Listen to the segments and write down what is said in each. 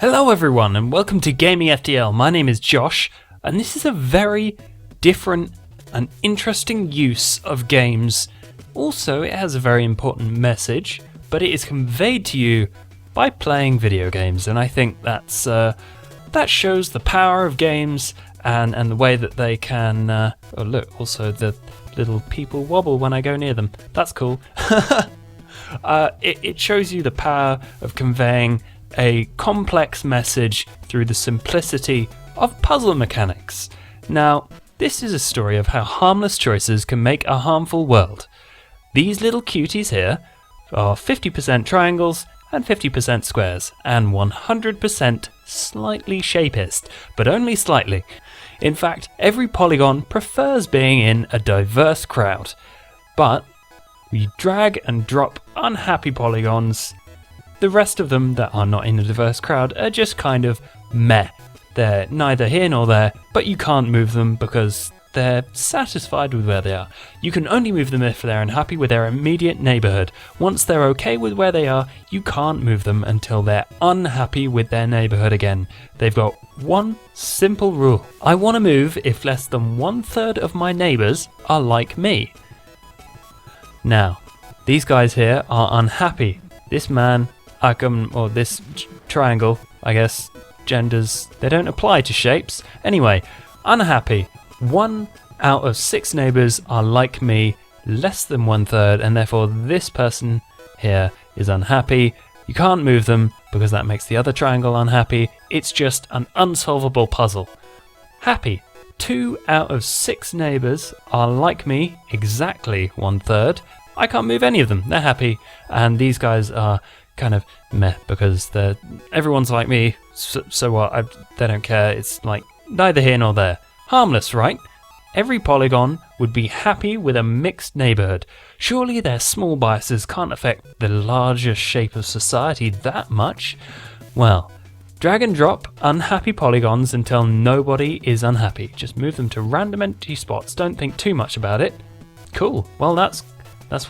Hello everyone and welcome to Gaming FTL. My name is Josh and this is a very different and interesting use of games. Also, it has a very important message, but it is conveyed to you by playing video games, and I think that shows the power of games and the way that they can oh look, also the little people wobble when I go near them. That's cool. It shows you the power of conveying a complex message through the simplicity of puzzle mechanics. Now, this is a story of how harmless choices can make a harmful world. These little cuties here are 50% triangles and 50% squares, and 100% slightly shapist, but only slightly. In fact, every polygon prefers being in a diverse crowd, but we drag and drop unhappy polygons. The rest of them that are not in a diverse crowd are just kind of meh. They're neither here nor there, but you can't move them because they're satisfied with where they are. You can only move them if they're unhappy with their immediate neighbourhood. Once they're okay with where they are, you can't move them until they're unhappy with their neighbourhood again. They've got one simple rule. I want to move if less than 1/3 of my neighbours are like me. Now, these guys here are unhappy. This man, or this triangle, I guess, genders, they don't apply to shapes. Anyway, unhappy. 1 out of 6 neighbours are like me, less than 1/3, and therefore this person here is unhappy. You can't move them because that makes the other triangle unhappy. It's just an unsolvable puzzle. Happy. 2 out of 6 neighbours are like me, exactly 1/3. I can't move any of them. They're happy, and these guys are kind of meh because everyone's like me, so what? They don't care. It's like neither here nor there. Harmless, right? Every polygon would be happy with a mixed neighbourhood. Surely their small biases can't affect the larger shape of society that much. Well, drag and drop unhappy polygons until nobody is unhappy. Just move them to random empty spots. Don't think too much about it. Cool. Well, that's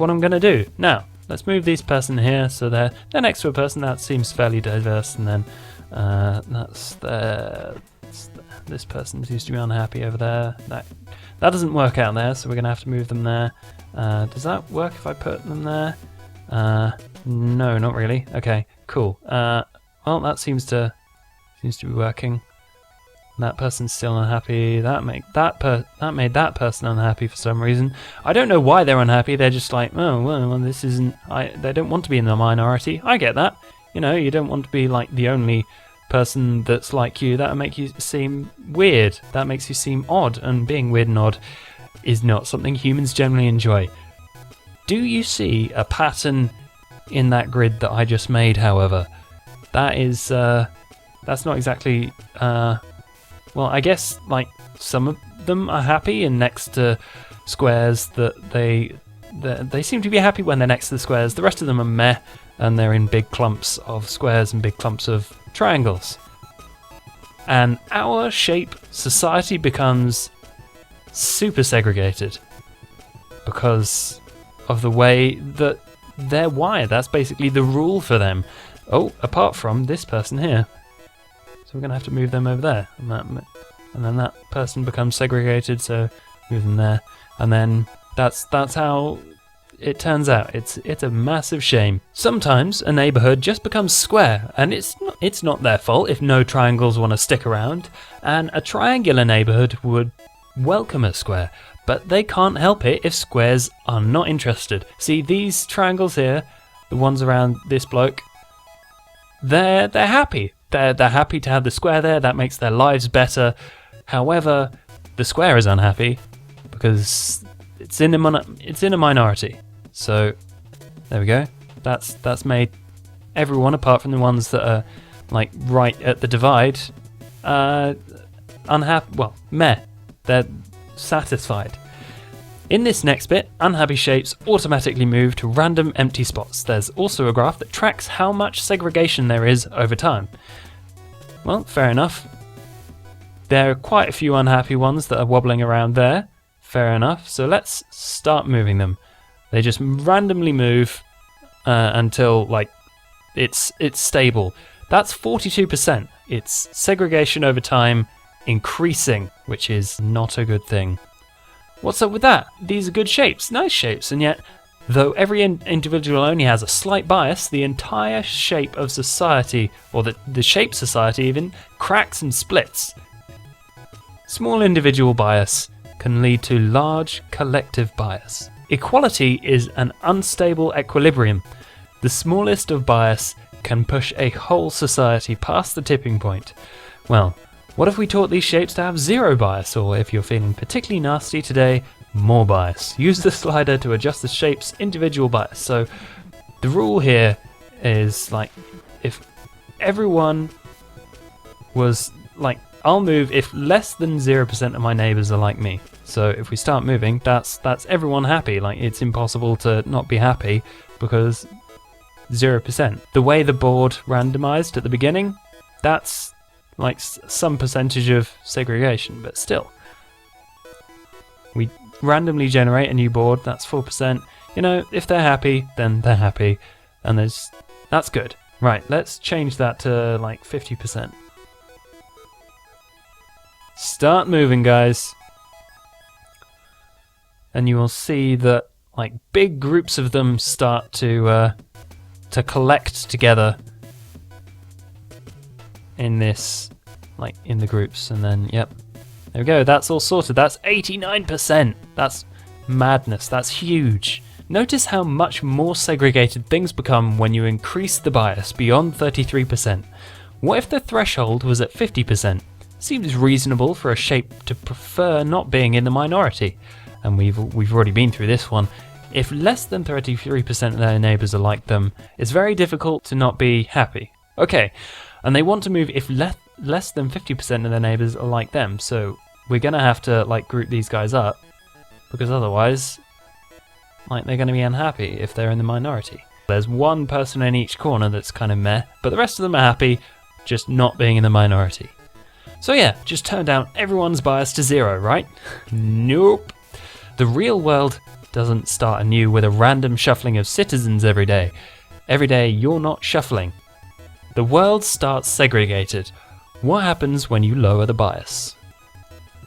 what I'm going to do. Now, let's move this person here so they're next to a person that seems fairly diverse, and then this person seems to be unhappy over there. That doesn't work out there, so we're going to have to move them there. Does that work if I put them there? No, not really. Okay, cool. Well, that seems to be working. That person's still unhappy. That made that person unhappy for some reason. I don't know why they're unhappy. They're just like, oh well, this isn't. They don't want to be in the minority. I get that. You know, you don't want to be like the only person that's like you. That would make you seem weird. That makes you seem odd, and being weird and odd is not something humans generally enjoy. Do you see a pattern in that grid that I just made? However, that is that's not exactly. Well, I guess like some of them are happy, and next to squares that they seem to be happy when they're next to the squares. The rest of them are meh, and they're in big clumps of squares and big clumps of triangles. And our shape society becomes super segregated because of the way that they're wired. That's basically the rule for them. Oh, apart from this person here. So we're going to have to move them over there. And then that person becomes segregated, so move them there. And then that's how it turns out. It's a massive shame. Sometimes a neighbourhood just becomes square, and it's not their fault if no triangles want to stick around. And a triangular neighbourhood would welcome a square, but they can't help it if squares are not interested. See, these triangles here, the ones around this bloke, they're happy. They're happy to have the square there. That makes their lives better. However, the square is unhappy because it's in a minority. So there we go. That's made everyone apart from the ones that are like right at the divide unhappy. Well, meh. They're satisfied. In this next bit, unhappy shapes automatically move to random empty spots. There's also a graph that tracks how much segregation there is over time. Well, fair enough. There are quite a few unhappy ones that are wobbling around there. Fair enough. So let's start moving them. They just randomly move until like it's stable. That's 42%. It's segregation over time increasing, which is not a good thing. What's up with that? These are good shapes, nice shapes, and yet, though every individual only has a slight bias, the entire shape of society, or the shape society even, cracks and splits. Small individual bias can lead to large collective bias. Equality is an unstable equilibrium. The smallest of bias can push a whole society past the tipping point. Well, what if we taught these shapes to have zero bias, or if you're feeling particularly nasty today, more bias? Use the slider to adjust the shape's individual bias. So the rule here is like, if everyone was like, I'll move if less than 0% of my neighbors are like me. So if we start moving, that's everyone happy. Like, it's impossible to not be happy because 0%. The way the board randomized at the beginning, that's like some percentage of segregation, but still. We randomly generate a new board, that's 4%. You know, if they're happy, then they're happy. And that's good. Right, let's change that to like 50%. Start moving, guys. And you will see that like big groups of them start to collect together in this, like in the groups, and then yep, there we go. That's all sorted. That's 89%. That's madness. That's huge. Notice how much more segregated things become when you increase the bias beyond 33%. What if the threshold was at 50%? Seems reasonable for a shape to prefer not being in the minority. And we've already been through this one. If less than 33% of their neighbors are like them, it's very difficult to not be happy. Okay, and they want to move if less than 50% of their neighbors are like them. So we're gonna have to like group these guys up, because otherwise, like, they're gonna be unhappy if they're in the minority. There's one person in each corner that's kind of meh, but the rest of them are happy just not being in the minority. So yeah, just turn down everyone's bias to 0, right? Nope. The real world doesn't start anew with a random shuffling of citizens every day. Every day you're not shuffling. The world starts segregated. What happens when you lower the bias?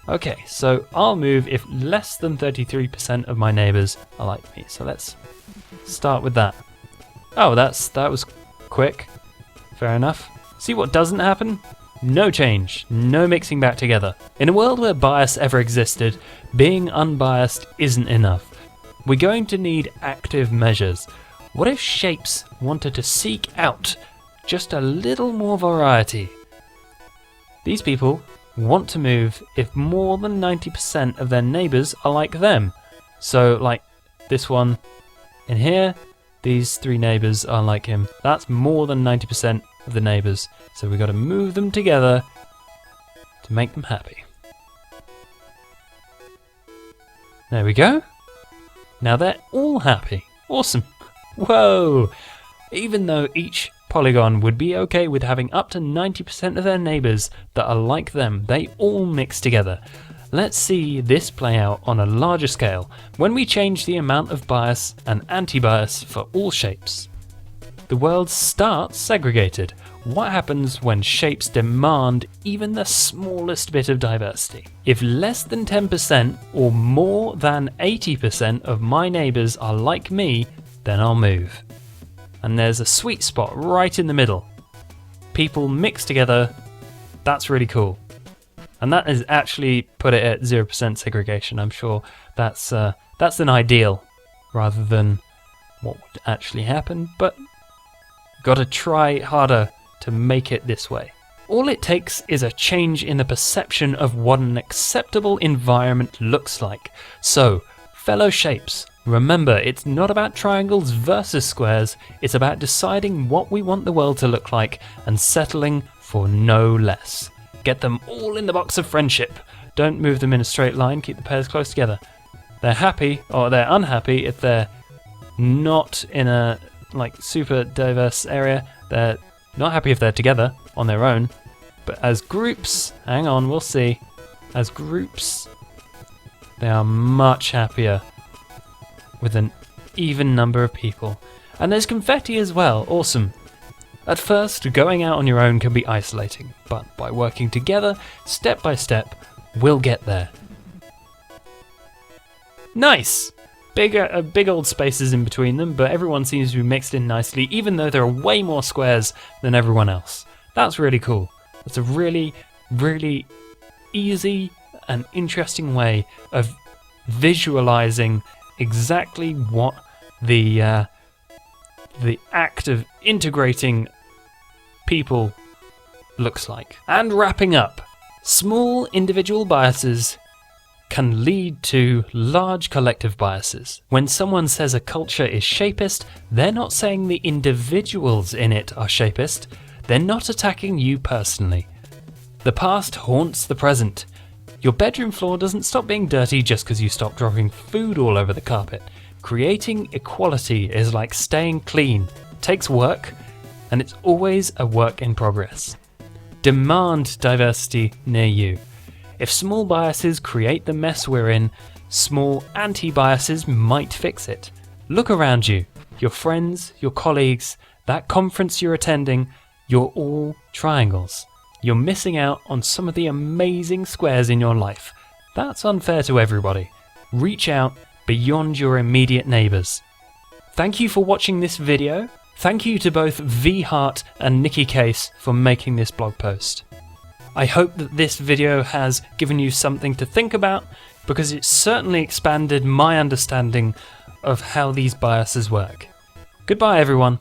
Okay, so I'll move if less than 33% of my neighbors are like me. So let's start with that. Oh, that was quick. Fair enough. See what doesn't happen? No change, no mixing back together. In a world where bias ever existed, being unbiased isn't enough. We're going to need active measures. What if shapes wanted to seek out just a little more variety? These people want to move if more than 90% of their neighbors are like them. So like this one in here, these 3 neighbors are like him. That's more than 90% of the neighbors. So we've got to move them together to make them happy. There we go. Now they're all happy. Awesome. Whoa! Even though each polygon would be okay with having up to 90% of their neighbors that are like them, they all mix together. Let's see this play out on a larger scale when we change the amount of bias and anti-bias for all shapes. The world starts segregated. What happens when shapes demand even the smallest bit of diversity? If less than 10% or more than 80% of my neighbors are like me, then I'll move. And there's a sweet spot right in the middle. People mix together. That's really cool. And that is actually put it at 0% segregation. I'm sure that's an ideal rather than what would actually happen, but gotta try harder to make it this way. All it takes is a change in the perception of what an acceptable environment looks like. So, fellow shapes, remember, it's not about triangles versus squares, it's about deciding what we want the world to look like and settling for no less. Get them all in the box of friendship. Don't move them in a straight line, keep the pairs close together. They're happy, or they're unhappy if they're not in a like super diverse area. They're not happy if they're together on their own. But as groups, hang on, we'll see. As groups, they are much happier with an even number of people. And there's confetti as well, awesome. At first, going out on your own can be isolating, but by working together, step by step, we'll get there. Nice! Big old spaces in between them, but everyone seems to be mixed in nicely, even though there are way more squares than everyone else. That's really cool. That's a really, really easy and interesting way of visualizing exactly what the act of integrating people looks like. And wrapping up, small individual biases can lead to large collective biases. When someone says a culture is shapist, they're not saying the individuals in it are shapist, they're not attacking you personally. The past haunts the present. Your bedroom floor doesn't stop being dirty just because you stop dropping food all over the carpet. Creating equality is like staying clean. It takes work, and it's always a work in progress. Demand diversity near you. If small biases create the mess we're in, small anti-biases might fix it. Look around you. Your friends, your colleagues, that conference you're attending, you're all triangles. You're missing out on some of the amazing squares in your life. That's unfair to everybody. Reach out beyond your immediate neighbours. Thank you for watching this video. Thank you to both V Hart and Nikki Case for making this blog post. I hope that this video has given you something to think about, because it certainly expanded my understanding of how these biases work. Goodbye everyone.